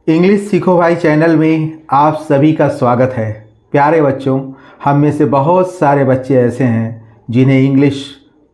English सीखो भाई channel में आप सभी का स्वागत है। प्यारे बच्चों, हम में से बहुत सारे बच्चे ऐसे हैं जिन्हें इंग्लिश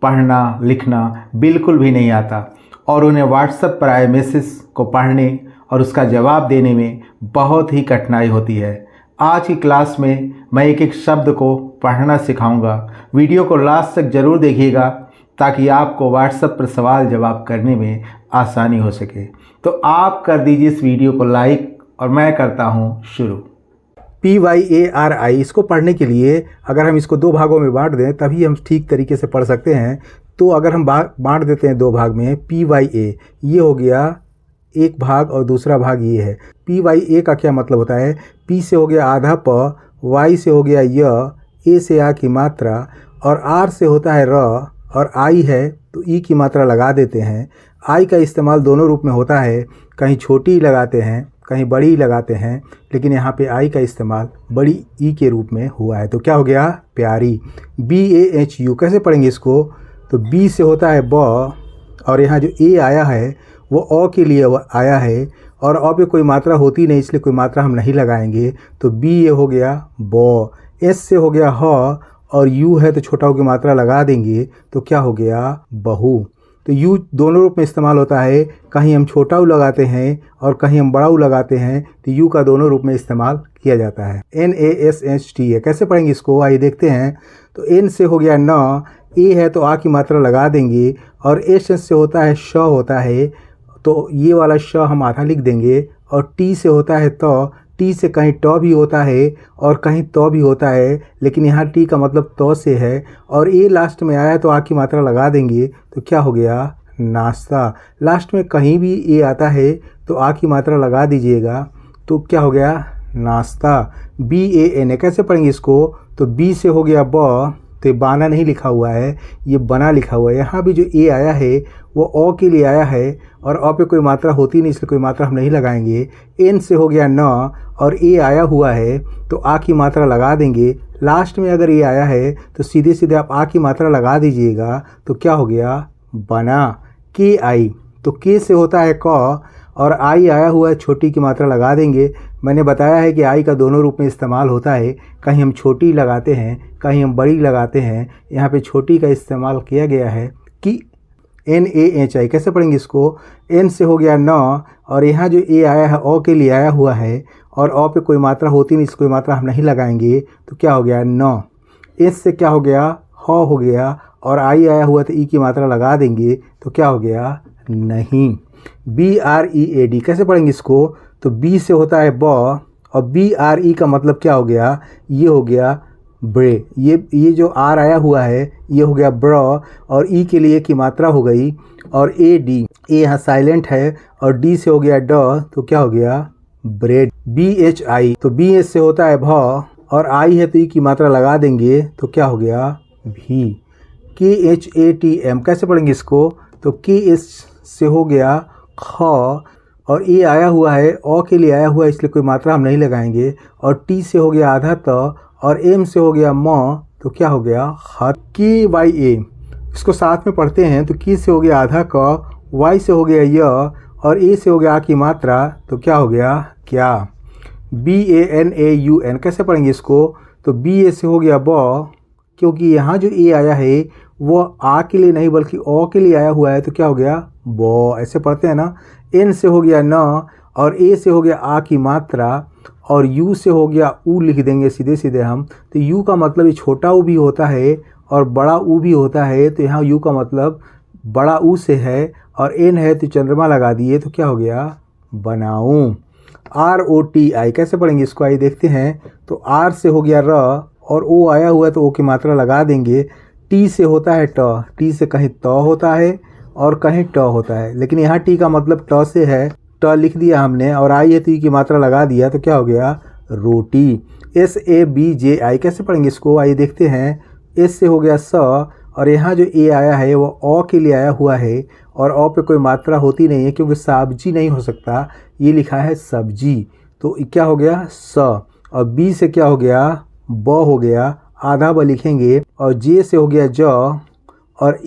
पढ़ना लिखना बिल्कुल भी नहीं आता और उन्हें व्हाट्सएप पर आए मैसेज को पढ़ने और उसका जवाब देने में बहुत ही कठिनाई होती है। आज की क्लास में मैं एक एक शब्द को पढ़ना सिखाऊंगा। वीडियो को लास्ट तक ज़रूर देखिएगा ताकि आपको व्हाट्सएप पर सवाल जवाब करने में आसानी हो सके। तो आप कर दीजिए इस वीडियो को लाइक और मैं करता हूँ शुरू। PYARI, इसको पढ़ने के लिए अगर हम इसको दो भागों में बांट दें तभी हम ठीक तरीके से पढ़ सकते हैं। तो अगर हम बांट देते हैं दो भाग में, PYA ये हो गया एक भाग और दूसरा भाग ये है। PYA का क्या मतलब होता है? P से हो गया आधा प, Y से हो गया य, A से आ की मात्रा और R से होता है र और I है तो ई की मात्रा लगा देते हैं। आई का इस्तेमाल दोनों रूप में होता है, कहीं छोटी लगाते हैं कहीं बड़ी लगाते हैं, लेकिन यहाँ पे आई का इस्तेमाल बड़ी ई के रूप में हुआ है। तो क्या हो गया? प्यारी। BAHU कैसे पढ़ेंगे इसको? तो बी से होता है ब और यहाँ जो ए आया है वो अ के लिए आया है और अ पे कोई मात्रा होती नहीं इसलिए कोई मात्रा हम नहीं लगाएंगे। तो बी ये हो गया ब। एस से हो गया ह और यू है तो छोटा हो की मात्रा लगा देंगे तो क्या हो गया? बहू। तो यू दोनों रूप में इस्तेमाल होता है, कहीं हम छोटा ऊ लगाते हैं और कहीं हम बड़ा ऊ लगाते हैं, तो यू का दोनों रूप में इस्तेमाल किया जाता है। NASHT है, कैसे पढ़ेंगे इसको? आइए देखते हैं। तो N से हो गया न, ए है तो आ की मात्रा लगा देंगे और एस से होता है श होता है तो ये वाला श हम आधा लिख देंगे और टी से होता है त, टी से कहीं ट भी होता है और कहीं त भी होता है, लेकिन यहाँ टी का मतलब त से है और ए लास्ट में आया है तो आ की मात्रा लगा देंगे तो क्या हो गया? नाश्ता। लास्ट में कहीं भी ए आता है तो आ की मात्रा लगा दीजिएगा तो क्या हो गया? नाश्ता। BANA कैसे पढ़ेंगे इसको? तो बी से हो गया ब, तो ये बाना नहीं लिखा हुआ है, ये बना लिखा हुआ है। यहाँ भी जो ए आया है वो अ के लिए आया है और अ पे कोई मात्रा होती नहीं इसलिए कोई मात्रा हम नहीं लगाएंगे। एन से हो गया न और ए आया हुआ है तो आ की मात्रा लगा देंगे। लास्ट में अगर ये आया है तो सीधे सीधे आप आ की मात्रा लगा दीजिएगा तो क्या हो गया? बना। KI, तो के से होता है क और आई आया हुआ है, छोटी की मात्रा लगा देंगे। मैंने बताया है कि आई का दोनों रूप में इस्तेमाल होता है, कहीं हम छोटी लगाते हैं कहीं हम बड़ी लगाते हैं। यहाँ पे छोटी का इस्तेमाल किया गया है कि NAHI कैसे पढ़ेंगे इसको? एन से हो गया न और यहाँ जो ए आया है अ के लिए आया हुआ है और अ पे कोई मात्रा होती नहीं, कोई मात्रा हम नहीं लगाएंगे तो क्या हो गया? न। एस से क्या हो गया? ह हो गया और आई आया हुआ तो ई की मात्रा लगा देंगे तो क्या हो गया? नहीं। BREAD कैसे पढ़ेंगे इसको? तो बी से होता है ब और BRE का मतलब क्या हो गया? ये हो गया ब्रे। ये जो आर आया हुआ है ये हो गया ब्र और ई के लिए की मात्रा हो गई और AD, ए यहाँ साइलेंट है और डी से हो गया ड तो क्या हो गया? ब्रेड। BHI, तो BH से होता है भ और आई है तो ई की मात्रा लगा देंगे तो क्या हो गया? भी। KHATM कैसे पढ़ेंगे इसको? तो KH से हो गया ख और ए आया हुआ है अ के लिए आया हुआ है इसलिए कोई मात्रा हम नहीं लगाएंगे और टी से हो गया आधा त और एम से हो गया म तो क्या हो गया? हत। KYA, इसको साथ में पढ़ते हैं। तो की से हो गया आधा क, वाई से हो गया य और ए से हो गया आ की मात्रा तो क्या हो गया? क्या। BANAUN कैसे पढ़ेंगे इसको? तो BA से हो गया ब क्योंकि यहाँ जो ए आया है वो आ के लिए नहीं बल्कि अ के लिए आया हुआ है तो क्या हो गया? ब। ऐसे पढ़ते हैं ना। एन से हो गया न और ए से हो गया आ की मात्रा और यू से हो गया ऊ लिख देंगे सीधे सीधे हम। तो यू का मतलब ये छोटा ऊ भी होता है और बड़ा ऊ भी होता है, तो यहाँ यू का मतलब बड़ा ऊ से है और एन है तो चंद्रमा लगा दिए तो क्या हो गया? बनाऊं। ROTI कैसे पढ़ेंगे इसको? आइए देखते हैं। तो आर से हो गया र और ओ आया हुआ है तो ओ की मात्रा लगा देंगे। टी से होता है ट, टी से कहीं त होता है और कहीं ट होता है, लेकिन यहाँ टी का मतलब ट से है, ट लिख दिया हमने और आई है तो ई की मात्रा लगा दिया तो क्या हो गया? रोटी। SABJI कैसे पढ़ेंगे इसको? आइए देखते हैं। एस से हो गया स और यहाँ जो ए आया है वो अ के लिए आया हुआ है और अ पे कोई मात्रा होती नहीं है क्योंकि सब्जी नहीं हो सकता, ये लिखा है सब्जी तो क्या हो गया? स। और बी से क्या हो गया? ब हो गया, आधा ब लिखेंगे और जे से हो गया ज और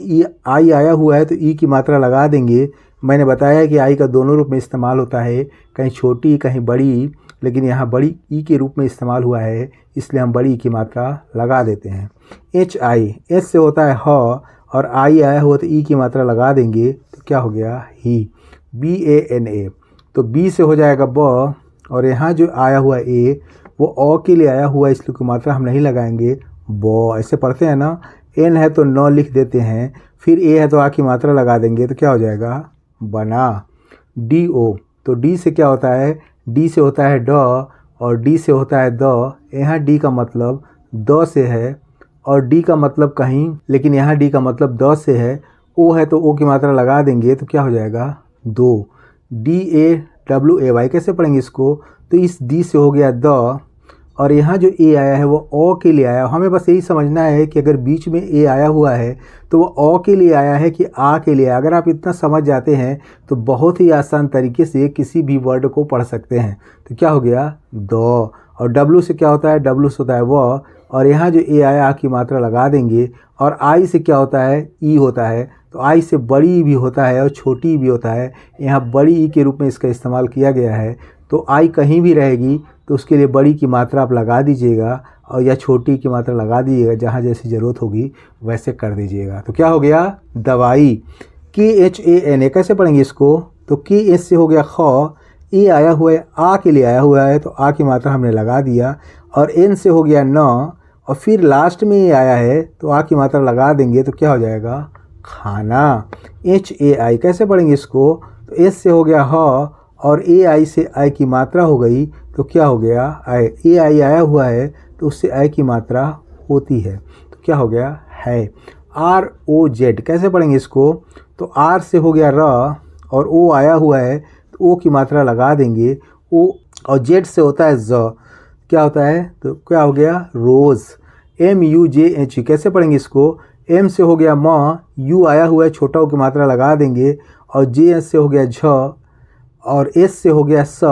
आई आया हुआ है तो ई की मात्रा लगा देंगे। मैंने बताया कि आई का दोनों रूप में इस्तेमाल होता है, कहीं छोटी कहीं बड़ी, लेकिन यहाँ बड़ी ई के रूप में इस्तेमाल हुआ है, इसलिए हम बड़ी ई की मात्रा लगा देते हैं। एच आई, एच से होता है ह और आई आया हुआ तो ई की मात्रा लगा देंगे तो क्या हो गया ही। बी ए एन ए, तो बी से हो जाएगा ब और यहाँ जो आया हुआ ए वो अ के लिए आया हुआ, इसलिए कोई मात्रा हम नहीं लगाएंगे, ब ऐसे पढ़ते हैं ना। एन है तो न लिख देते हैं, फिर ए है तो आ की मात्रा लगा देंगे तो क्या हो जाएगा बना। डी ओ, तो डी से क्या होता है, डी से होता है ड और डी से होता है द। यहाँ डी का मतलब द से है और डी का मतलब कहीं, लेकिन यहाँ डी का मतलब द से है। ओ है तो ओ की मात्रा लगा देंगे तो क्या हो जाएगा दो। D A W A Y, कैसे पढ़ेंगे इसको, तो इस डी से हो गया द और यहाँ जो ए आया है वो ओ के लिए आया। हमें बस यही समझना है कि अगर बीच में ए आया हुआ है तो वो ओ के लिए आया है कि आ के लिए। अगर आप इतना समझ जाते हैं तो बहुत ही आसान तरीके से किसी भी वर्ड को पढ़ सकते हैं। तो क्या हो गया द, और डब्लू से क्या होता है, डब्लू से होता है व, और यहाँ जो ए आया आ की मात्रा लगा देंगे। और आई से क्या होता है, ई होता है, तो आई से बड़ी भी होता है और छोटी भी होता है। यहाँ बड़ी ई के रूप में इसका इस्तेमाल किया गया है, तो आई कहीं भी रहेगी तो उसके लिए बड़ी की मात्रा आप लगा दीजिएगा और या छोटी की मात्रा लगा दीजिएगा, जहाँ जैसी ज़रूरत होगी वैसे कर दीजिएगा। तो क्या हो गया दवाई। के एच ए एन ए, कैसे पढ़ेंगे इसको, तो के एच से हो गया ख, ए आया हुआ है आ के लिए आया हुआ है तो आ की मात्रा हमने लगा दिया, और एन से हो गया न, और फिर लास्ट में ए आया है तो आ की मात्रा लगा देंगे तो क्या हो जाएगा खाना। एच ए आई, कैसे पढ़ेंगे इसको, तो एच से हो गया ह और ए आई से आई की मात्रा हो गई तो क्या हो गया आई। ए आई आया हुआ है तो उससे आई की मात्रा होती है तो क्या हो गया है। आर ओ जेड, कैसे पढ़ेंगे इसको, तो आर से हो गया र और ओ आया हुआ है तो ओ की मात्रा लगा देंगे ओ, और जेड से होता है ज, क्या होता है तो क्या हो गया रोज़। एम यू जे एच, कैसे पढ़ेंगे इसको, एम से हो गया म, यू आया हुआ है छोटा ओ की मात्रा लगा देंगे, और जे एच से हो गया झ, और एस से हो गया स,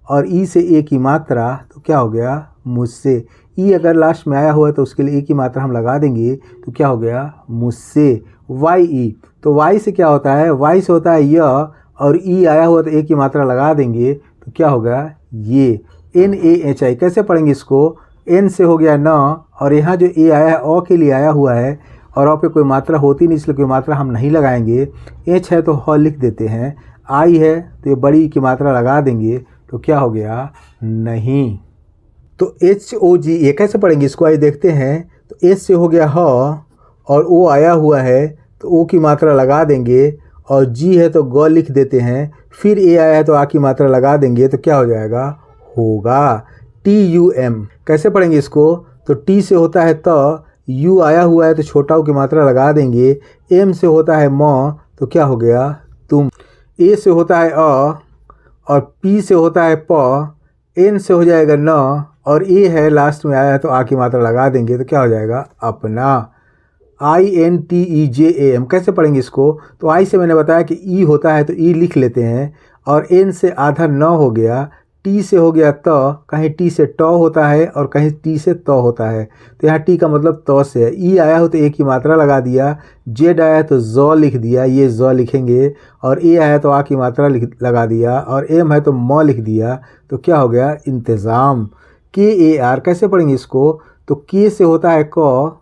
और ई से ए की मात्रा तो क्या हो गया मुझसे। ई अगर लास्ट में आया हुआ है तो उसके लिए ए की मात्रा हम लगा देंगे तो क्या हो गया मुझसे। वाई ई, तो वाई से क्या होता है, वाई से होता है य और ई आया हुआ तो ए की मात्रा लगा देंगे तो क्या होगा ये। एन ए एच आई, कैसे पढ़ेंगे इसको, एन से हो गया न और यहाँ जो ए आया है ओ के लिए आया हुआ है और ओ पे कोई मात्रा होती नहीं इसलिए कोई मात्रा हम नहीं लगाएंगे। एच है तो ह लिख देते हैं, आई है तो ये बड़ी की मात्रा लगा देंगे तो क्या हो गया नहीं। तो एच ओ जी ए, कैसे पढ़ेंगे इसको, आइए देखते हैं। तो एच से हो गया ह और ओ आया हुआ है तो ओ की मात्रा लगा देंगे, और जी है तो ग लिख देते हैं, फिर ए आया है तो आ की मात्रा लगा देंगे तो क्या हो जाएगा होगा। टी यू एम, कैसे पढ़ेंगे इसको, तो टी से होता है त, यू आया हुआ है तो छोटा ओ की मात्रा लगा देंगे, एम से होता है म तो क्या हो गया तुम, ए से होता है अ और पी से होता है प, एन से हो जाएगा न और ए है लास्ट में आया है तो आ की मात्रा लगा देंगे तो क्या हो जाएगा अपना। I N T E J A M, कैसे पढ़ेंगे इसको, तो आई से मैंने बताया कि ई होता है तो ई लिख लेते हैं, और एन से आधा न हो गया, टी से हो गया त, कहीं टी से ट होता है और कहीं टी से त होता है तो यहाँ टी का मतलब त से है। ई आया हो तो ए की मात्रा लगा दिया, जेड आया है तो ज लिख दिया, ये ज लिखेंगे, और ए आया तो आ की मात्रा लगा दिया, और एम है तो म लिख दिया तो क्या हो गया इंतज़ाम। के ए आर, कैसे पढ़ेंगे इसको, तो के से होता है क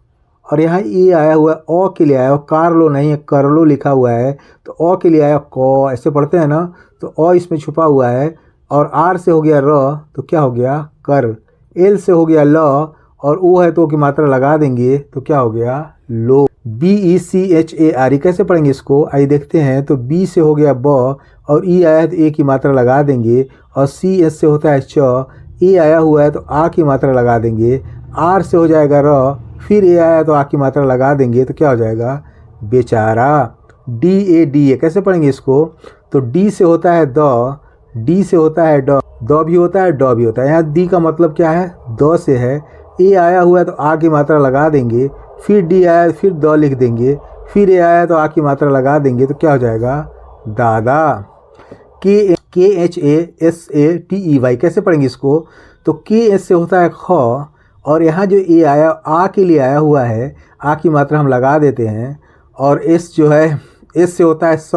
और यहाँ ए आया हुआ है ओ के लिए आया, कारलो नहीं है करलो लिखा हुआ है तो ओ के लिए आया क, ऐसे पढ़ते हैं ना, तो ओ इसमें छुपा हुआ है, और आर से हो गया र तो क्या हो गया कर, एल से हो गया ल और ओ है तो की मात्रा लगा देंगे तो क्या हो गया लो। B E C H A R E, कैसे पढ़ेंगे इसको, आइए देखते हैं। तो बी से हो गया ब और ई आया है तो ए की मात्रा लगा देंगे, और सी एस से होता है च, ए आया हुआ है तो आ की मात्रा लगा देंगे, आर से हो जाएगा र, फिर ए आया तो आ की मात्रा लगा देंगे तो क्या हो जाएगा बेचारा। डी ए डी ए, कैसे पढ़ेंगे इसको, तो डी से होता है द, डी से होता है ड, द भी होता है ड भी होता है, यहाँ डी का मतलब क्या है द से है, ए आया हुआ है तो आ की मात्रा लगा देंगे, फिर डी आया है फिर द लिख देंगे, फिर ए आया है तो आ की मात्रा लगा देंगे तो क्या हो जाएगा दादा। K H A S A T E Y, कैसे पढ़ेंगे इसको, तो के एस से होता है ख और यहाँ जो ए आया आ के लिए आया हुआ है, आ की मात्रा हम लगा देते हैं, और एस जो है एस से होता है स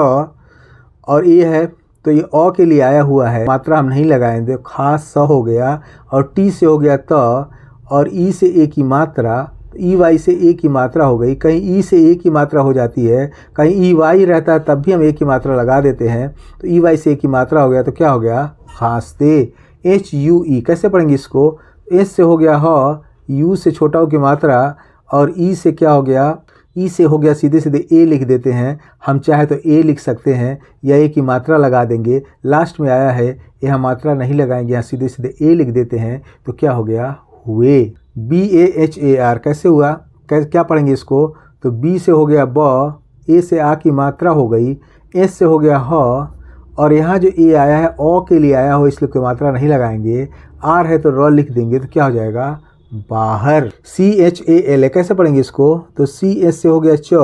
और ए है तो ये अ के लिए आया हुआ है, मात्रा हम नहीं लगाएंगे, खास स हो गया, और टी से हो गया त, और ई से ए की मात्रा, ई वाई से ए की मात्रा हो गई। कहीं ई से ए की मात्रा हो जाती है, कहीं ई वाई रहता है तब भी हम ए की मात्रा लगा देते हैं, तो ई वाई से ए की मात्रा हो गया तो क्या हो गया, खांसते। एच यू ई कैसे पढ़ेंगे इसको, एच से हो गया ह, यू से छोटा हो की मात्रा, और ई से क्या हो गया, ई से हो गया सीधे सीधे ए लिख देते हैं, हम चाहे तो ए लिख सकते हैं या ए की मात्रा लगा देंगे। लास्ट में आया है यहाँ मात्रा नहीं लगाएंगे, यहाँ सीधे सीधे ए लिख देते हैं तो क्या हो गया, हुए। B A H A R कैसे हुआ, क्या पढ़ेंगे इसको, तो बी से हो गया ब, ए से आ की मात्रा हो गई, एस से हो गया ह, और यहाँ जो ए आया है ओ के लिए आया हो इसलिए कोई मात्रा नहीं लगाएंगे। आर है तो र लिख देंगे तो क्या हो जाएगा, बाहर। सी एच ए एल है कैसे पढ़ेंगे इसको, तो सी एस से हो गया च,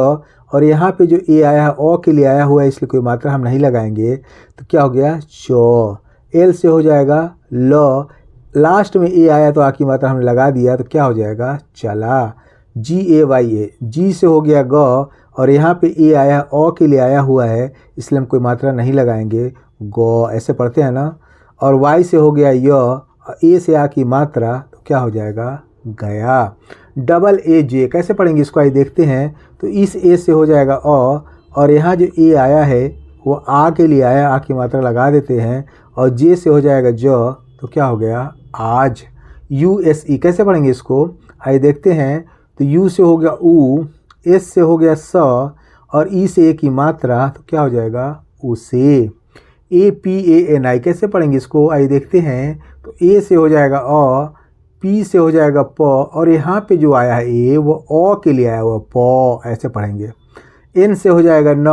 और यहाँ पे जो ए आया है ओ के लिए आया हुआ है इसलिए कोई मात्रा हम नहीं लगाएंगे तो क्या हो गया, चौ। एल से हो जाएगा ल, लास्ट में ए आया तो आ की मात्रा हमने लगा दिया तो क्या हो जाएगा, चला। जी ए वाई ए, जी से हो गया ग, और यहाँ पे ए आया ओ के लिए आया हुआ है इसलिए हम कोई मात्रा नहीं लगाएंगे, गौ ऐसे पढ़ते हैं ना। और वाई से हो गया य, ए से आ की मात्रा तो क्या हो जाएगा, गया। डबल ए जे कैसे पढ़ेंगे इसको, आइए देखते हैं। तो इस ए से हो जाएगा अ, और यहाँ जो ए आया है वो आ के लिए आया, आ की मात्रा लगा देते हैं, और जे से हो जाएगा ज तो क्या हो गया, आज। यू एस ई कैसे पढ़ेंगे इसको, आइए देखते हैं। तो यू से हो गया ऊ, एस से हो गया स, और ई से ए की मात्रा तो क्या हो जाएगा, उसे। ए पी ए एन आई कैसे पढ़ेंगे इसको, आइए देखते हैं। तो ए से हो जाएगा अ, पी से हो जाएगा प, और यहाँ पे जो आया है ए वो ओ के लिए आया हुआ प, ऐसे पढ़ेंगे। एन से हो जाएगा न,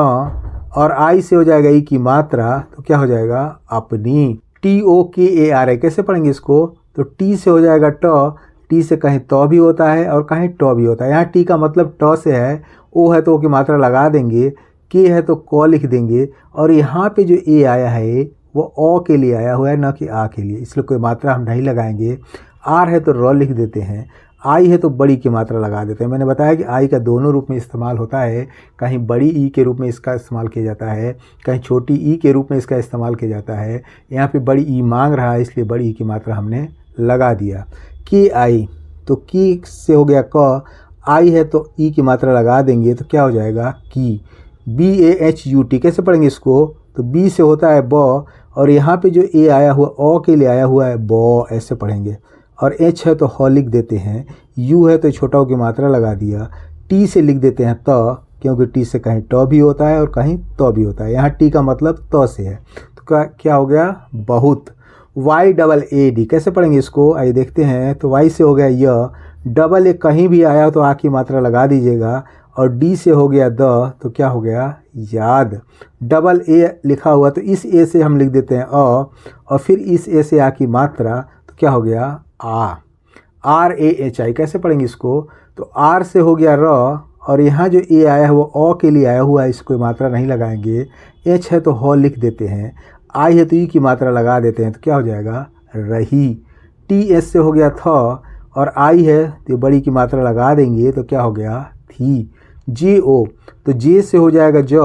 और आई से हो जाएगा ई की मात्रा तो क्या हो जाएगा, अपनी। टी ओ के ए आर आई कैसे पढ़ेंगे इसको, तो टी से हो जाएगा ट, टी से कहीं तो भी होता है और कहीं ट भी होता है, यहाँ टी का मतलब ट से है, ओ है तो ओ की मात्रा लगा देंगे, के है तो क लिख देंगे, और यहाँ पे जो ए आया है वो ओ के लिए आया हुआ है न कि आ के लिए, इसलिए कोई मात्रा हम नहीं लगाएंगे। आर है तो र लिख देते हैं, आई है तो बड़ी की मात्रा लगा देते हैं। मैंने बताया कि आई का दोनों रूप में इस्तेमाल होता है, कहीं बड़ी ई के रूप में इसका इस्तेमाल किया जाता है, कहीं छोटी ई के रूप में इसका इस्तेमाल किया जाता है। यहाँ पे बड़ी ई मांग रहा है इसलिए बड़ी ई की मात्रा हमने लगा दिया। की आई, तो की से हो गया क, आई है तो ई की मात्रा लगा देंगे तो क्या हो जाएगा, की। B A H U T कैसे पढ़ेंगे इसको, तो बी से होता है ब, और यहाँ पे जो ए आया हुआ ओ के लिए आया हुआ है ब, ऐसे पढ़ेंगे। और एच है तो ह लिख देते हैं, यू है तो छोटा की मात्रा लगा दिया, टी से लिख देते हैं त, क्योंकि टी से कहीं ट भी होता है और कहीं तो भी होता है, यहाँ टी का मतलब त से है तो क्या हो गया, बहुत। वाई डबल ए डी कैसे पढ़ेंगे इसको, आइए देखते हैं। तो वाई से हो गया य, डबल ए कहीं भी आया तो आ की मात्रा लगा दीजिएगा, और डी से हो गया द तो क्या हो गया, याद। डबल ए लिखा हुआ तो इस ए से हम लिख देते हैं अ, और फिर इस ए से आ की मात्रा तो क्या हो गया, आ। आर ए एच आई कैसे पढ़ेंगे इसको, तो आर से हो गया र, और यहाँ जो ए आया है वो ओ के लिए आया हुआ है, इसको मात्रा नहीं लगाएंगे। एच है तो ह लिख देते हैं, आई है तो ई की मात्रा लगा देते हैं तो क्या हो जाएगा, रही। टी एस से हो गया थ, और आई है तो बड़ी की मात्रा लगा देंगे तो क्या हो गया, थी। जे ओ, तो जे से हो जाएगा ज,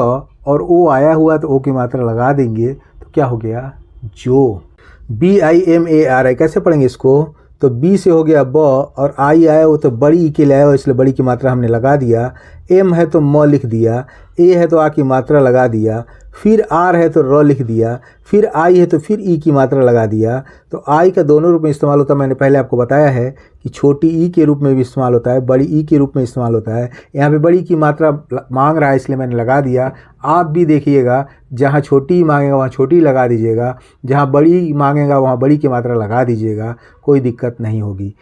और ओ आया हुआ तो ओ की मात्रा लगा देंगे तो क्या हो गया, जो। B I M A R I कैसे पढ़ेंगे इसको, तो बी से हो गया ब, और आई आया वो तो बड़ी ई के लिए आया हो इसलिए बड़ी की मात्रा हमने लगा दिया। एम है तो म लिख दिया, ए है तो आ की मात्रा लगा दिया, फिर आर है तो र लिख दिया, फिर आई है तो फिर ई की मात्रा लगा दिया। तो आई का दोनों रूप में इस्तेमाल होता है, मैंने पहले आपको बताया है कि छोटी ई के रूप में भी इस्तेमाल होता है, बड़ी ई के रूप में इस्तेमाल होता है। यहाँ पे बड़ी की मात्रा मांग रहा है इसलिए मैंने लगा दिया। आप भी देखिएगा, जहाँ छोटी मांगेगा वहाँ छोटी लगा दीजिएगा, जहाँ बड़ी मांगेगा वहाँ बड़ी की मात्रा लगा दीजिएगा, कोई दिक्कत नहीं होगी।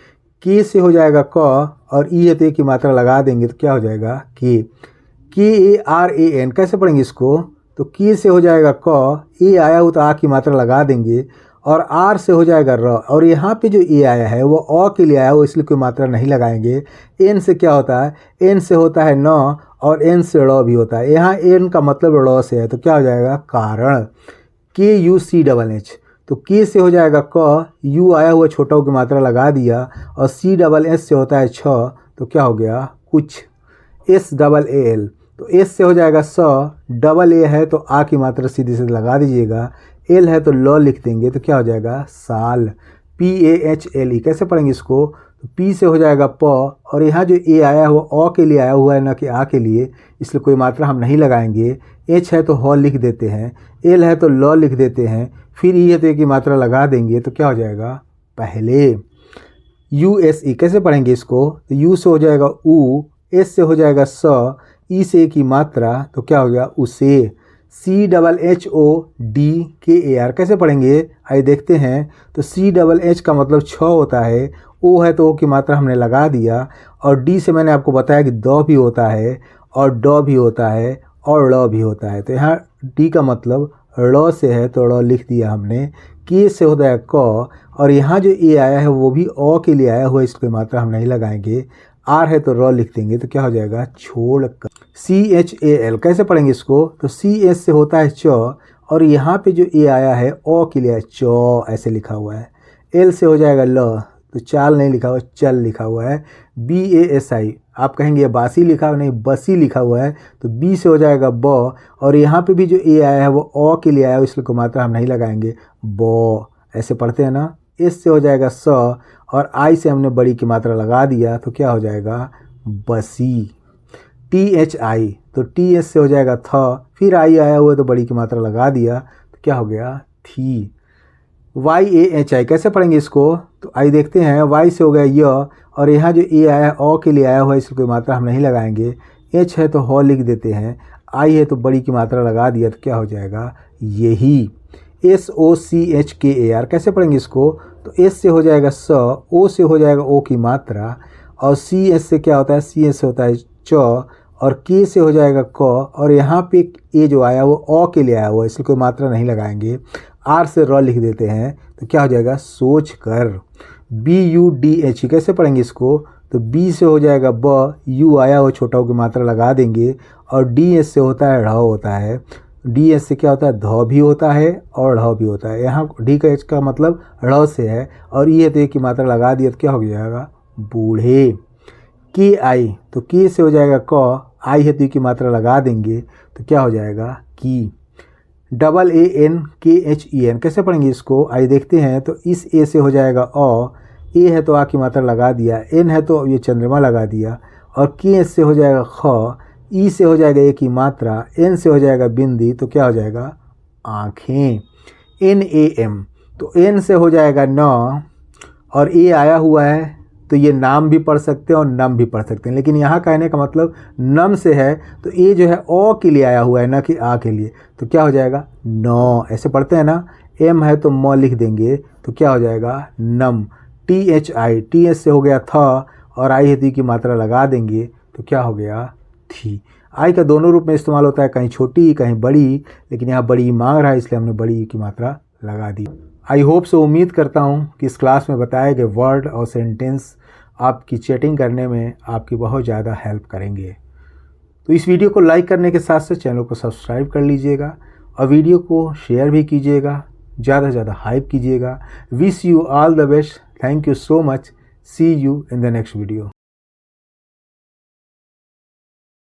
के से हो जाएगा क, और ई है तो ए की मात्रा लगा देंगे तो क्या हो जाएगा, के ए आर ए एन कैसे पढ़ेंगे इसको, तो के से हो जाएगा क, ए आया हो तो आ की मात्रा लगा देंगे, और आर से हो जाएगा र, और यहाँ पे जो ए आया है वो अ के लिए आया हो इसलिए कोई मात्रा नहीं लगाएंगे। एन से क्या होता है, एन से होता है न, और एन से ड़ भी होता है, यहाँ एन का मतलब ड़ से है तो क्या हो जाएगा, कारण। के यू सी डबल एच, तो के से हो जाएगा क, यू आया हुआ छोटा की मात्रा लगा दिया, और सी डबल एस से होता है छ तो क्या हो गया, कुछ। एस डबल ए एल, तो एस से हो जाएगा स, डबल ए है तो आ की मात्रा सीधे से लगा दीजिएगा, एल है तो ल लिख देंगे तो क्या हो जाएगा साल, PAHLE। कैसे पढ़ेंगे इसको, तो पी से हो जाएगा प, और यहाँ जो ए आया है वो अ के लिए आया हुआ है ना कि आ के लिए, इसलिए कोई मात्रा हम नहीं लगाएंगे। एच है तो ह लिख देते हैं, एल है तो ल लिख देते हैं, फिर ई है तो ए की मात्रा लगा देंगे तो क्या हो जाएगा पहले। USE कैसे पढ़ेंगे इसको, तो यू से हो जाएगा ऊ, एस से हो जाएगा स, ई से ए की मात्रा तो क्या हो गया उसे, CHHODKAR। कैसे पढ़ेंगे आइए देखते हैं। तो CHH का मतलब 6 होता है, ओ है तो ओ की मात्रा हमने लगा दिया, और डी से मैंने आपको बताया कि द भी होता है और ड भी होता है और ड़ भी होता है। तो यहाँ डी का मतलब ड़ से है तो ड़ लिख दिया हमने, के से होता है क, और यहाँ जो ए आया है वो भी अ के लिए आया हुआ है, इसकी मात्रा हम नहीं लगाएंगे। आर है तो र लिख देंगे तो क्या हो जाएगा छोड़कर। CHAL कैसे पढ़ेंगे इसको, तो CS से होता है च, और यहाँ पे जो ए आया है अ के लिए च ऐसे लिखा हुआ है। एल से हो जाएगा ल, तो चाल नहीं लिखा हुआ, चल लिखा हुआ है। BASI आप कहेंगे ये बासी लिखा हुआ, नहीं बसी लिखा हुआ है, तो बी से हो जाएगा ब, और यहाँ पे भी जो ए आया है वो अ के लिए आया है, इसलिए कोई मात्रा हम नहीं लगाएंगे, ब ऐसे पढ़ते हैं ना। एस से हो जाएगा स, और आई से हमने बड़ी की मात्रा लगा दिया तो क्या हो जाएगा बसी। THI तो TS से हो जाएगा थ, फिर आई आया हुआ तो बड़ी की मात्रा लगा दिया तो क्या हो गया थी। YAHI कैसे पढ़ेंगे इसको, तो आई देखते हैं। Y से हो गया य, और यहाँ जो ए आया है अ के लिए आया हुआ है, इसलिए कोई मात्रा हम नहीं लगाएंगे। H है तो ह लिख देते हैं, आई है तो बड़ी की मात्रा लगा दिया तो क्या हो जाएगा यही। SOCHKAR कैसे पढ़ेंगे इसको, तो S से हो जाएगा स, O से हो जाएगा ओ की मात्रा, और CS से क्या होता है, CS से होता है च, और K से हो जाएगा क, और यहाँ पे ए जो आया वो अ के लिए आया हुआ है, इसलिए कोई मात्रा नहीं लगाएंगे। आर से र लिख देते हैं तो क्या हो जाएगा सोच कर। BUDHE कैसे पढ़ेंगे इसको, तो बी से हो जाएगा ब, यू आया हो छोटा की मात्रा लगा देंगे, और DS से होता है ढ़ होता है। DS से क्या होता है ध भी होता है और ढ़ भी होता है। यहाँ डी का एच का मतलब ढ़ से है, और ई है तो एक की मात्रा लगा दिया तो क्या हो जाएगा बूढ़े। KI तो के से हो जाएगा क, आई है तो ई की मात्रा लगा देंगे तो क्या हो जाएगा की। AANKHEN कैसे पढ़ेंगे इसको, आई देखते हैं। तो इस ए से हो जाएगा अ, ए है तो आ की मात्रा लगा दिया, एन है तो ये चंद्रमा लगा दिया, और के से हो जाएगा ख, ई से हो जाएगा ए की मात्रा, एन से हो जाएगा बिंदी तो क्या हो जाएगा आँखें। NAM तो एन से हो जाएगा न, और ए आया हुआ है तो ये नाम भी पढ़ सकते हैं और नम भी पढ़ सकते हैं, लेकिन यहाँ कहने का मतलब नम से है तो ए जो है अ के लिए आया हुआ है ना कि आ के लिए, तो क्या हो जाएगा नौ ऐसे पढ़ते हैं ना। एम है तो म लिख देंगे तो क्या हो जाएगा नम। THI TS से हो गया था, और आई है दी की मात्रा लगा देंगे तो क्या हो गया थी। आई का दोनों रूप में इस्तेमाल होता है, कहीं छोटी कहीं बड़ी, लेकिन यहाँ बड़ी मांग रहा है इसलिए हमने बड़ी की मात्रा लगा दी। आई होप सो, उम्मीद करता हूँ कि इस क्लास में बताए गए वर्ड और सेंटेंस आपकी चैटिंग करने में आपकी बहुत ज़्यादा हेल्प करेंगे। तो इस वीडियो को लाइक करने के साथ साथ चैनल को सब्सक्राइब कर लीजिएगा, और वीडियो को शेयर भी कीजिएगा, ज़्यादा से ज़्यादा हाइप कीजिएगा। Wish you all the best, thank you so much, see you in the next video.